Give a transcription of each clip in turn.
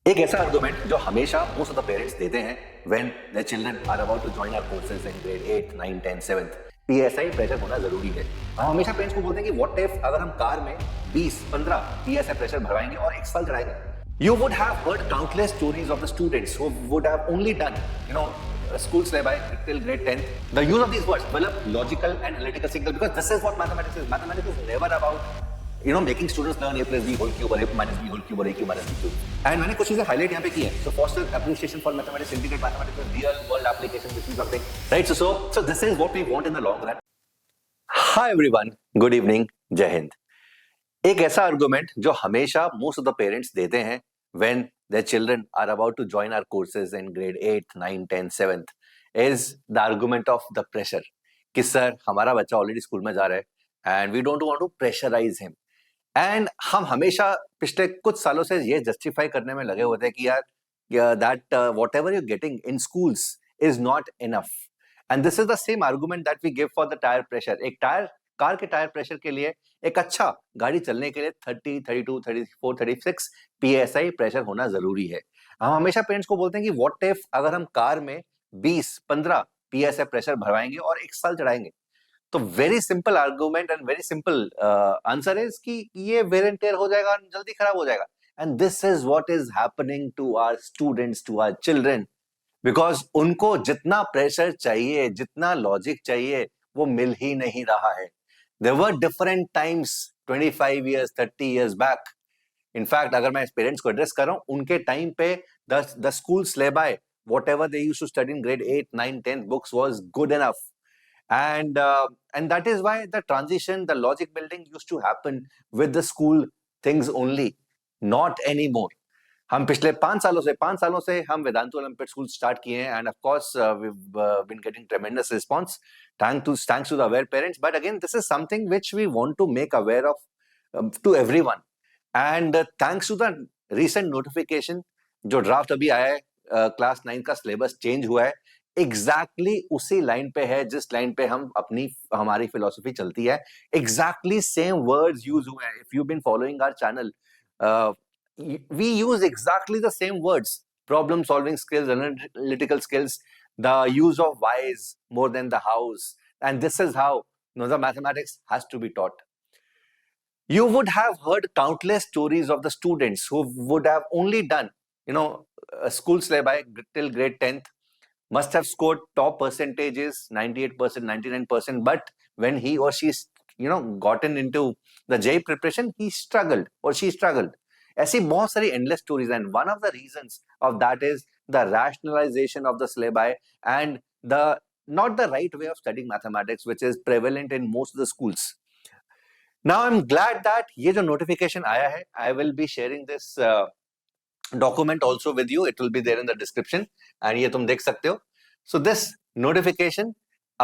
एक ऐसा आर्गुमेंट जो हमेशा मोस्ट ऑफ द पेरेंट्स देते हैं when their children are about to join our courses in grade 8 9 10 7th PSI pressure होना जरूरी है। हम हमेशा पेरेंट्स को बोलते हैं कि व्हाट इफ अगर हम कार में 20-15 पीएसआई प्रेशर भरवाएंगे और एक साल चलाएंगे। You would have heard countless stories of the students who would have only done school syllabi till grade 10th. The use of these words develop logical and analytical signal because this is what mathematics is. Mathematics is never about making students learn a plus b whole cube or a minus b whole cube or a cube minus b cube. And मैंने कुछ चीजें highlight यहाँ पे की है. So foster appreciation for mathematics, integrate mathematics with real world application, this is something, right? So this is what we want in the long run. Hi everyone, good evening, जय हिंद. एक ऐसा आर्गुमेंट जो हमेशा most of the parents देते हैं when their children are about to join our courses in grade 8 9 10 7th is the argument of the pressure कि sir हमारा बच्चा ऑलरेडी स्कूल में जा रहा है and we don't want to pressurise him. And हम हमेशा पिछले कुछ सालों से ये जस्टिफाई करने में लगे होते हैं कि यार that whatever you getting in schools is not enough. And this is the same argument that we give for the tyre pressure. एक कार के टायर प्रेशर के लिए, एक अच्छा गाड़ी चलने के लिए 30 32 34 36 पीएसआई प्रेशर होना जरूरी है. हम हमेशा पेरेंट्स को बोलते हैं कि व्हाट इफ अगर हम कार में 20-15 पीएसआई प्रेशर भरवाएंगे और एक साल चलाएंगे. तो very simple argument and very simple answer is कि ये वेयर एंड टेयर हो जाएगा, जल्दी खराब हो जाएगा. And this is what is happening to our students, to our children, because उनको जितना प्रेशर चाहिए, जितना लॉजिक चाहिए, वो मिल ही नहीं रहा है. There were different times 25 years 30 years back. In fact, अगर मैं पेरेंट्स को एड्रेस कर रहा हूं, उनके टाइम पे the school syllabi, whatever they used to study in grade 8 9 10 books was good enough. And that is why the transition, the logic building used to happen with the school things only, not anymore. हम पिछले 5 सालों से हम Vedantu olympiad school start किए हैं and of course we been getting tremendous response thanks to the aware parents. But again, this is something which we want to make aware of to everyone. And thanks to the recent notification जो draft अभी आया है, class 9 का syllabus change हुआ है, exactly उसी line पे है जिस लाइन पे हमारी फिलोसफी चलती है. एग्जैक्टली सेम वर्ड्स यूज हुए हैं. If you been following our channel, we use exactly the same words: problem solving skills, analytical skills, the use of whys more than the hows. And this is how the mathematics has to be taught. You would have heard countless stories of the students who would have only done school syllabi till grade 10th, must have scored top percentages, 98% 99%, but when he or she gotten into the JEE preparation, he struggled or she struggled. ऐसी बहुत सारी endless stories, and one of the reasons of that is the rationalization of the syllabi and the not the right way of studying mathematics, which is prevalent in most of the schools. Now I'm glad that ये जो notification आया है, I will be sharing this document also with you. It will be there in the description and ये तुम देख सकते हो. So this notification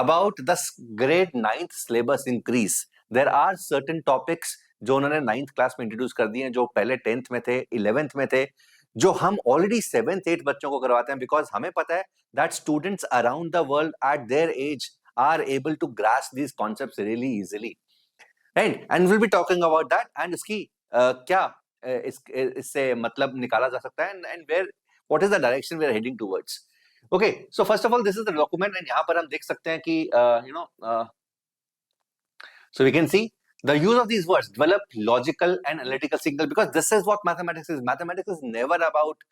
about the grade 9th syllabus increase, there are certain topics जो उन्होंने 9th class में introduce कर दिए हैं, जो पहले 10th में थे, 11th में थे, जो हम ऑलरेडी 7th 8th बच्चों को करवाते हैं, बिकॉज हमें पता है that students around the world at their age are able to grasp these concepts really easily, right? And will be talking about that and इसकी क्या इससे मतलब निकाला जा सकता है and where what is the direction we are heading towards. Okay, so first of all this is the document and यहाँ पर हम देख सकते हैं कि so we can see the use of these words develop logical and analytical signal, because this is what mathematics is. Mathematics is never about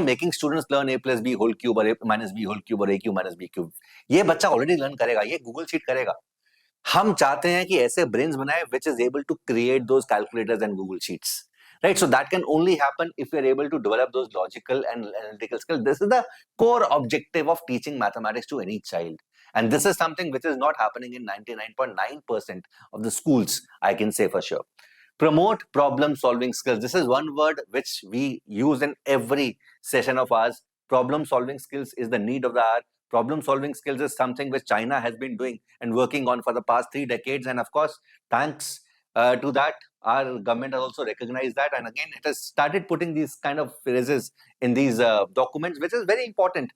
making students learn a plus b whole cube or a minus b whole cube or a cube minus b cube. ये बच्चा already learn करेगा, ये Google sheet करेगा. हम चाहते हैं कि ऐसे ब्रेन्स बनाए which is able to create those calculators and Google sheets, right? So that can only happen if we are able to develop those logical and analytical skills. This is the core objective of teaching mathematics to any child. And this is something which is not happening in 99.9% of the schools, I can say for sure. Promote problem solving skills. This is one word which we use in every session of ours. Problem solving skills is the need of the hour. Problem solving skills is something which China has been doing and working on for the past 3 decades. And of course, thanks to that, our government has also recognized that. And again, it has started putting these kind of phrases in these documents, which is very important.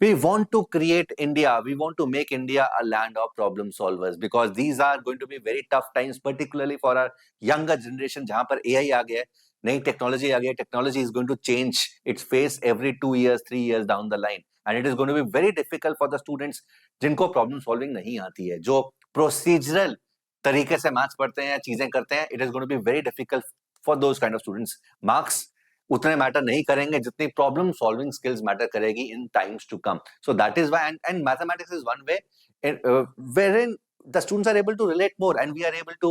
We want to create India, we want to make India a land of problem solvers, because these are going to be very tough times, particularly for our younger generation, जहां पर AI आ गया है. नई technology आ गई, technology is going to change its face every 2 years 3 years down the line, and it is going to be very difficult for the students जिनको problem solving नहीं आती है, जो प्रोसीजरल तरीके से मैथ्स पढ़ते हैं, चीजें करते हैं. It is going to be very difficult for those kind of students. Marks उतने मैटर नहीं करेंगे जितनी प्रॉब्लम सॉल्विंग स्किल्स मैटर करेगी in times to come. So that is why, and mathematics is one way wherein the students are able to relate more, and we are able to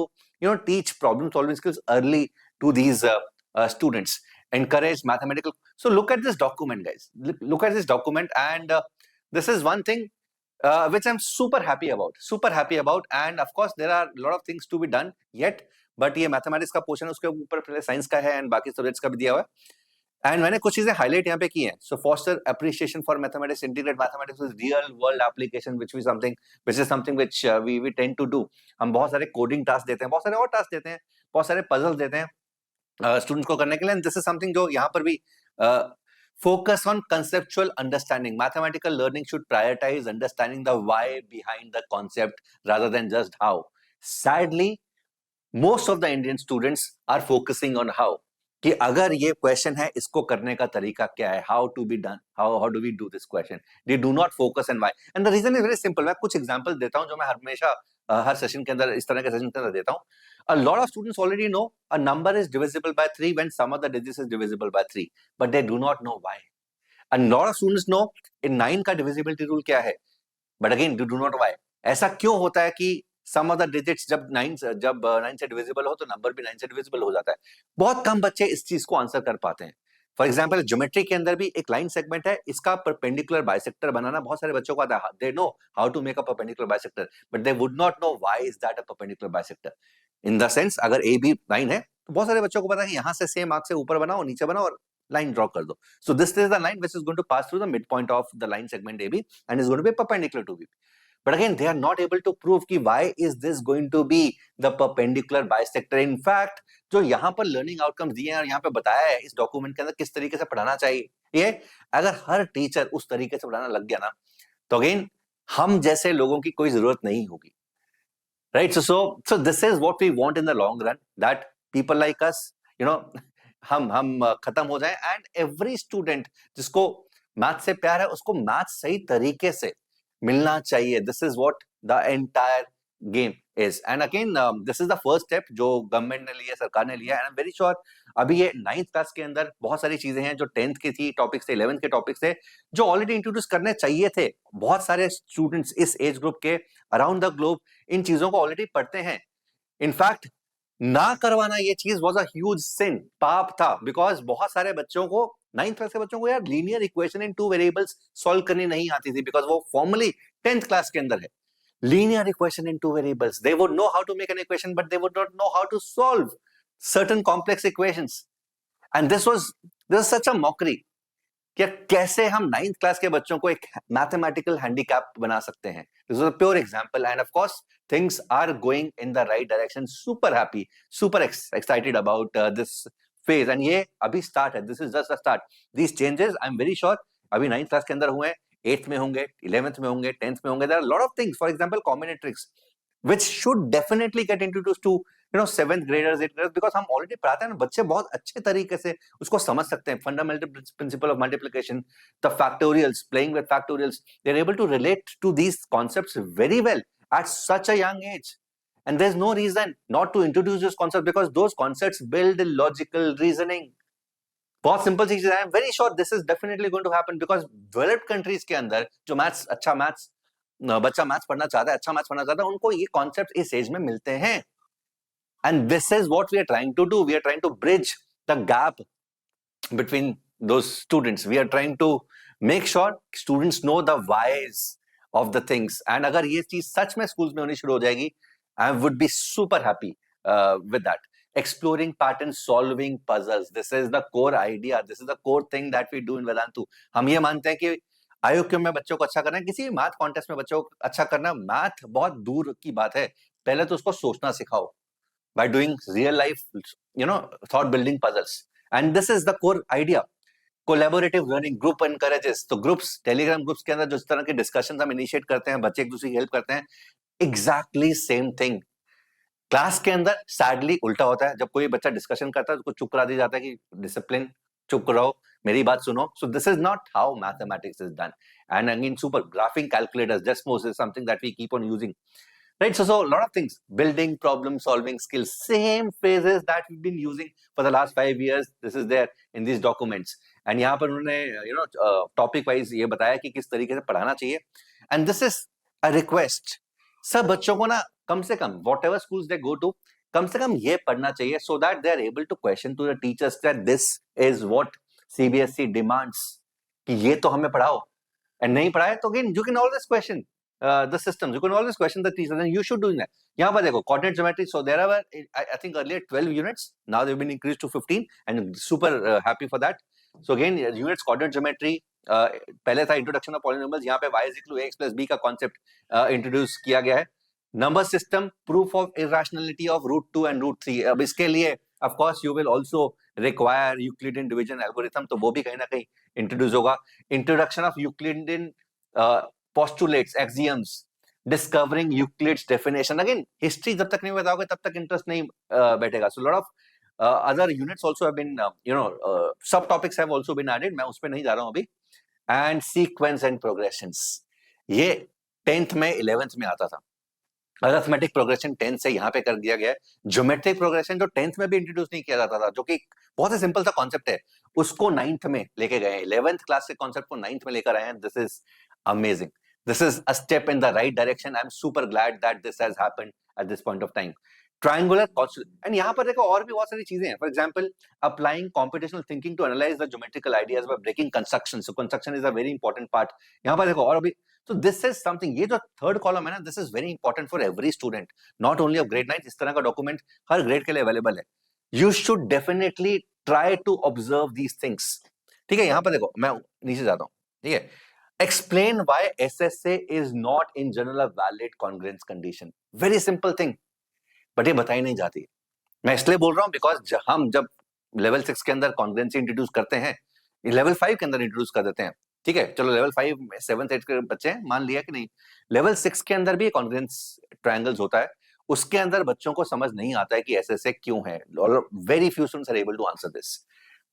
teach problem solving skills early to these students, encourage mathematical. So look at this document, guys. Look at this document, and this is one thing which I'm super happy about, and of course there are a lot of things to be done yet, but ये mathematics का portion उसके ऊपर पहले science का है and बाकी subjects का भी दिया हुआ है. एंड मैंने कुछ चीजें हाईलाइट यहाँ पे की हैं. So foster appreciation for mathematics, integrate mathematics with real world application, which is something which we tend to do. हम बहुत सारे कोडिंग टास्क देते हैं, बहुत सारे और टास्क देते हैं, बहुत सारे पजल्स देते हैं स्टूडेंट्स को करने के लिए. दिस इज समथिंग जो यहाँ पर भी focus on conceptual understanding. Mathematical learning should prioritize understanding the why behind the concept rather than just how. Sadly, most of the Indian students are focusing on how. कि अगर ये question है, इसको करने का तरीका क्या है, how to be done, how do we do this question. They do not focus and why. And the reason is very simple. मैं कुछ एग्जांपल देता हूं जो मैं हमेशा हर सेशन के अंदर, इस तरह के सेशन के अंदर देता हूं. A lot of students already know a number is divisible by 3 when some of the digits is divisible by 3, but they do not know why. A lot of students know in 9 का divisibility rule क्या है, but again they do not know why. ऐसा क्यों होता है कि सम of the digits जब 9 से डिविजिबल हो तो नंबर भी 9 से डिविजिबल हो जाता है. बहुत कम बच्चे इस चीज को आंसर कर पाते हैं. फॉर एग्जांपल ज्योमेट्री के अंदर भी एक लाइन सेगमेंट है, इसका परपेंडिकुलर बाइसेक्टर बनाना बहुत सारे बच्चों को आता है. They know how to make a perpendicular bisector, but they would not know why is that a perpendicular bisector. In the sense अगर ए बी लाइन है तो बहुत सारे बच्चों को पता है कि यहाँ से सेम आर्क से ऊपर बनाओ, नीचे बनाओ और लाइन ड्रॉ कर दो. So this is the line which is going to pass through the mid point of the line segment AB and is going to be perpendicular to B. But again, they are not able to prove कि why is this going to be the perpendicular bisector. In fact, जो यहाँ पर learning outcomes दिए हैं और यहाँ पे बताया है इस डॉक्यूमेंट के अंदर किस तरीके से पढ़ाना चाहिए, ये अगर हर टीचर उस तरीके से पढ़ाना लग गया ना, तो अगेन हम जैसे लोगों की कोई जरूरत नहीं होगी. Right? So this is what we want in the long run, that people like us, हम खत्म हो जाएं, and every student जिसको मैथ से प्यार है उसको मैथ सही तरीके से मिलना चाहिए. This is what the entire game is. And again this is the first step जो गवर्नमेंट ने लिया, सरकार ने लिया. And I am very sure अभी ये 9th क्लास के अंदर बहुत सारी चीजें हैं जो 10th की थी टॉपिक्स थे, 11th के टॉपिक्स थे, जो ऑलरेडी इंट्रोड्यूस करने चाहिए थे. बहुत सारे स्टूडेंट्स इस एज ग्रुप के अराउंड द ग्लोब इन चीजों को ऑलरेडी पढ़ते हैं. इनफैक्ट ना करवाना ये चीज वाज अ ह्यूज सिन, पाप था, बिकॉज बहुत सारे बच्चों को 9th क्लास के बच्चों को यार linear equation in 2 variables solve करनी नहीं आती थी, बिकॉज वो फॉर्मली 10th क्लास के अंदर है. Linear equation in 2 variables, they would know how to make an equation but they would not know how to solve certain complex equations. And this was such a mockery कि कैसे हम 9th class के बच्चों को एक mathematical handicap बना सकते हैं. This was a pure example. And of course things are going in the right direction. Super happy, super excited about this phase. And ये अभी start है. This is just a start. These changes, I'm very sure, अभी 9th class के अंदर हुए, 8th में होंगे, 11th में होंगे, 10th में होंगे. There are a lot of things. For example, combinatorics, which should definitely get introduced to 7th graders, 8th graders, because हम already पढ़ाते हैं ना, बच्चे बहुत अच्छे तरीके से उसको समझ सकते हैं. Fundamental principle of multiplication, the factorials, playing with factorials, they're able to relate to these concepts very well at such a young age. And there's no reason not to introduce this concept, because those concepts build logical reasoning. बहुत simple चीज है. I'm very sure this is definitely going to happen, because developed countries के अंदर जो बच्चा maths पढ़ना चाहता है, अच्छा मैथ्स पढ़ना चाहता है, उनको ये कॉन्सेप्ट इस एज में मिलते हैं. And this is what we are trying to do. We are trying to bridge the gap between those students. We are trying to make sure students know the whys of the things. And अगर ये चीज सच में schools में होनी शुरू हो जाएगी, I would be super happy with that. Exploring patterns, solving puzzles. This is the core idea. This is the core thing that we do in Vedantu. हम ये मानते हैं कि IOQ में बच्चों को अच्छा करना है, किसी मैथ कॉन्टेस्ट में बच्चों को अच्छा करना, मैथ बहुत दूर की बात है. पहले तो उसको सोचना सिखाओ by doing real life, thought building puzzles. And this is the core idea. Collaborative learning, group encourages. तो ग्रुप्स, टेलीग्राम ग्रुप्स के अंदर जो इस तरह के डिस्कशंस हम इनिशिएट करते हैं, बच्चे एक दूसरे की हेल्प करते हैं, एग्जैक्टली सेम थिंग. क्लास के अंदर सैडली उल्टा होता है, जब कोई बच्चा डिस्कशन करता है तो उसको चुप करा दिया जाता है कि डिसिप्लिन, चुप रहो, मेरी बात सुनो. सो this is not how mathematics is done. And again super graphic calculators, Desmos is something that we keep on using. Right, so a lot of things, building problem solving skills, same phrases that we've been using for the last 5 years. This is there in these documents. And यहाँ पर उन्होंने topic wise ये बताया कि किस तरीके से पढ़ाना चाहिए. And this is a request. सब बच्चों को ना कम से कम whatever schools they go to, कम से कम ये पढ़ना चाहिए so that they are able to question to the teachers that this is what CBSE demands, कि ये तो हमें पढ़ाओ. And नहीं पढ़ाए तो again you can always question the systems. You can always question the teachers, and you should do that. यहाँ पर देखो coordinate geometry. So there were I think earlier 12 units. Now they've been increased to 15, and super happy for that. So again units coordinate geometry. पहले था introduction of polynomials. यहाँ पे y is equal to ax plus b का concept introduce किया गया है. Number system, proof of irrationality of root 2 and root 3. अब इसके लिए of course you will also require Euclidean division algorithm. तो वो भी कहीं ना कहीं introduce होगा. Introduction of Euclidean postulates, axioms, discovering Euclid's definition. Again, history जब तक नहीं बताओगे तब तक interest नहीं बैठेगा. So a lot of other units also have been, subtopics have also been added. मैं उस पे नहीं जा रहा हूँ अभी. And sequence and progressions. ये 10th में 11th में आता था. अरिथमेटिक प्रोग्रेशन 10th से यहाँ पे कर दिया गया है. ज्योमेट्रिक प्रोग्रेशन जो 10th में भी इंट्रोड्यूस नहीं किया जाता था, जो कि बहुत ही सिंपल सा कॉन्सेप्ट है, उसको 9th में लेके गए हैं. 11th क्लास के कॉन्सेप्ट को 9th में लेकर आए हैं. This is amazing. This is a step in the right direction. I'm super glad that this has happened at this point of time. Triangular and यहाँ पर देखो और भी बहुत सारी चीजें हैं. For example, applying computational thinking to analyze the geometrical ideas by breaking construction. So construction is a very important part. यहाँ पर देखो और भी. So this is something. ये जो third column है ना, this is very important for every student, not only of grade 9. इस तरह का document हर grade के लिए available है. You should definitely try to observe these things. ठीक है, यहाँ पर देखो मैं नीचे जाता हूँ. ठीक है. Explain why SSA is not in general a valid congruence condition. Very simple thing. But ये बताई नहीं जाती. मैं इसलिए बोल रहा हूँ because हम जब level 6 के अंदर congruency introduce करते हैं, level 5 के अंदर introduce कर देते हैं. ठीक है, चलो level 5 में 7th 8th के बच्चे हैं, मान लिया कि नहीं. level 6 के अंदर भी congruence triangles होता है. उसके अंदर बच्चों को समझ नहीं आता है कि SSA क्यों है. Very few students are able to answer this.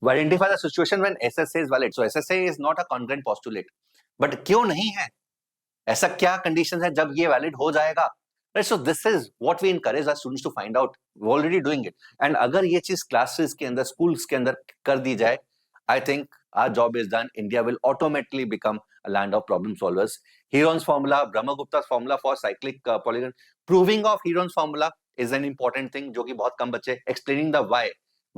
Identify the situation when SSA is valid. So SSA is not a congruent postulate. But क्यों नहीं है, ऐसा क्या कंडीशन है जब ये वैलिड हो जाएगा. Right, so this is what we encourage our students to find out. We already doing it. And अगर ये चीज क्लासेस के अंदर, स्कूल्स के अंदर कर दी जाए, I think our job is done. India will automatically become a land of problem solvers. Heron's formula, Brahmagupta's formula for cyclic polygon, proving of Heron's formula is an important thing, जो कि बहुत कम बच्चे. Explaining the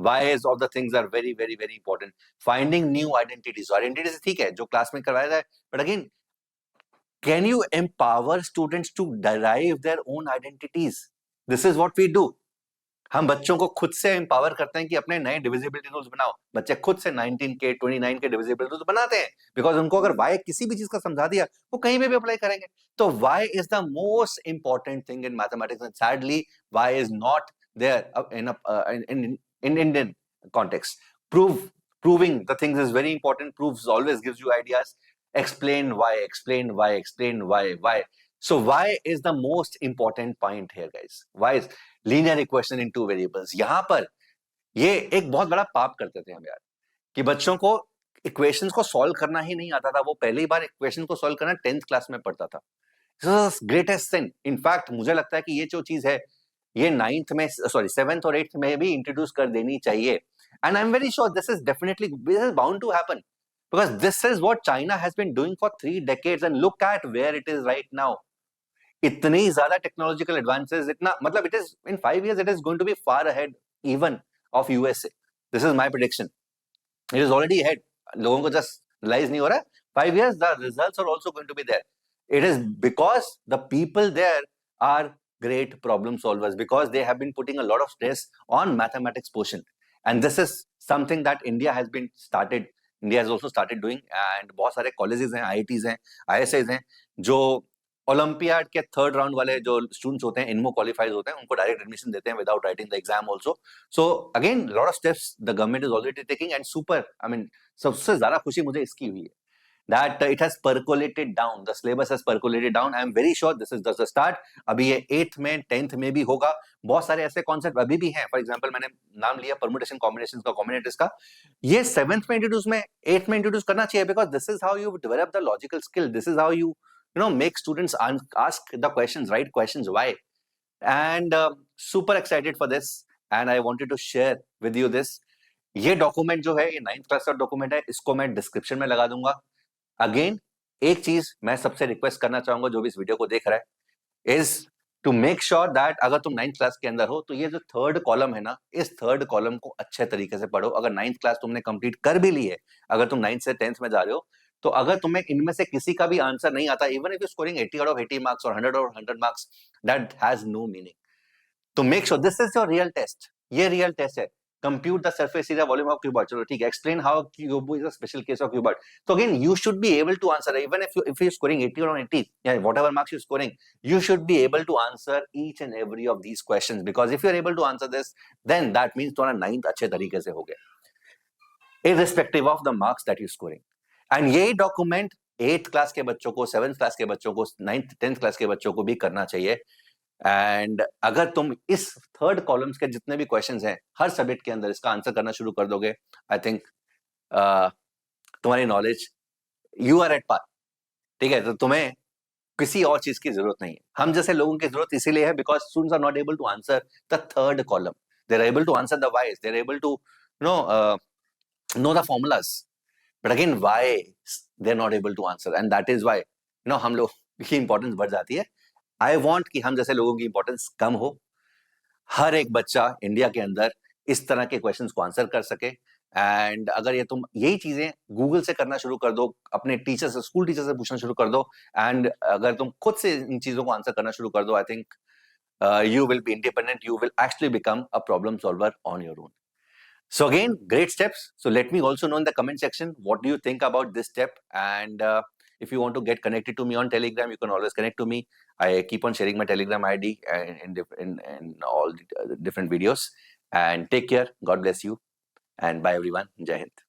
whys of the things are very very very important. Finding new identities. Identities ठीक है जो class में करवाया जाए, but again, can you empower students to derive their own identities? This is what we do. हम बच्चों को खुद से एम्पावर करते हैं कि अपने नए डिविजिबिलिटी रूल्स बनाओ. बच्चे खुद से 19 के 29 के डिविजिबिलिटी रूल्स बनाते हैं, बिकॉज उनको अगर y किसी भी चीज का समझा दिया, वो कहीं पे भी अप्लाई करेंगे. तो y is the most important thing in mathematics, and sadly y is not there in Indian context. Proving the things is very important. Proofs always gives you ideas. Explain why. So why is the most important point here, guys? Why is linear equation in two variables? यहाँ पर ये एक बहुत बड़ा पाप करते थे हम यार, कि बच्चों को इक्वेशंस को सॉल्व करना ही नहीं आता था. वो पहली बार इक्वेशन को सॉल्व करना 10th क्लास में पढ़ता था. ग्रेटेस्ट सिन. इनफैक्ट मुझे लगता है कि ये जो चीज है, ये 9th में, सॉरी 7th और 8th में भी इंट्रोड्यूस कर देनी चाहिए. And I am very sure this is bound to happen, because this is what China has been doing for 3 decades, and look at where it is right now. इतनी ज्यादा technological advances, इतना मतलब it is in 5 years it is going to be far ahead even of USA. This is my prediction. It is already ahead. लोगों को just realize नहीं हो रहा. 5 years the results are also going to be there. It is because the people there are great problem solvers, because they have been putting a lot of stress on mathematics portion, and this is something that India has also started doing. And बहुत सारे colleges हैं, IITs हैं, ISIs हैं, जो olympiad के 3rd round वाले जो students होते हैं, इनमो क्वालिफाइज होते हैं, उनको डायरेक्ट एडमिशन देते हैं without writing the exam also. So again lot of steps the government is already taking, and super, I mean सबसे ज्यादा खुशी मुझे इसकी हुई है. that it has percolated down, the syllabus has percolated down. I am very sure this is just the start. अभी ये 8th में 10th में भी होगा. बहुत सारे ऐसे कॉन्सेप्ट अभी भी हैं. फॉर एग्जांपल मैंने नाम लिया परम्यूटेशन कॉम्बिनेशन का, कॉम्बिनेटर्स का. ये 7th में इंट्रोड्यूस में 8th में इंट्रोड्यूस करना चाहिए, because this is how you develop the logical skill. This is how you know make students ask the questions, right questions, why. And super excited for this, and I wanted to share with you this. ये document जो है, ये 9th class का document है, इसको मैं description में लगा दूंगा. अगेन एक चीज मैं सबसे रिक्वेस्ट करना चाहूंगा जो भी इस वीडियो को देख रहा है, is to make sure that अगर तुम 9th क्लास के अंदर हो तो ये जो 3rd कॉलम है ना, इस 3rd कॉलम को अच्छे तरीके से पढ़ो. अगर 9th क्लास तुमने कंप्लीट कर भी ली है, अगर तुम 9th से 10th में जा रहे हो, तो अगर तुम्हें इनमें से किसी का भी आंसर नहीं आता, even if you scoring 80 out of 80 marks और 100 out of 100 marks, that has no meaning. तो make sure this is your real test. ये रियल टेस्ट है. Compute the surface area volume of cuboid. चलो ठीक है. Explain how cube is a special case of cuboid. So again, you should be able to answer. Even if you're scoring 80 or 80, yeah, whatever marks you're scoring, you should be able to answer each and every of these questions. Because if you're able to answer this, then that means तुम्हारा 9th अच्छे तरीके से हो गया, irrespective of the marks that you're scoring. And यही document 8th class के बच्चों को, 7th क्लास के बच्चों को, 9th 10th क्लास के बच्चों को भी करना चाहिए. एंड अगर तुम इस 3rd कॉलम्स के जितने भी क्वेश्चंस हैं हर सब्जेक्ट के अंदर इसका आंसर करना शुरू कर दोगे, आई थिंक तुम्हारी knowledge, you are at par. ठीक है. तो तुम्हें किसी और चीज की जरूरत नहीं है. हम जैसे लोगों की जरूरत इसीलिए है because students are not able to answer the 3rd column. They are able to answer the whys, they are able to know the formulas, but again why they are not able to answer. And that is why हम लोग की importance बढ़ जाती है. I want कि हम जैसे लोगों की इंपॉर्टेंस कम हो. हर एक बच्चा इंडिया के अंदर इस तरह के क्वेश्चंस को आंसर कर सके. एंड अगर ये तुम यही चीजें गूगल से करना शुरू कर दो, अपने टीचर से, स्कूल टीचर से पूछना शुरू कर दो, एंड अगर तुम खुद से इन चीजों को आंसर करना शुरू कर दो, I think you will be independent. You will actually become a problem solver on your own. So again, great steps. So let me also know in the comment section, what do you think about this step? And if you want to get connected to me on Telegram, you can always connect to me. I keep on sharing my Telegram ID in all the different videos. And take care. God bless you. And bye everyone. Jai Hind.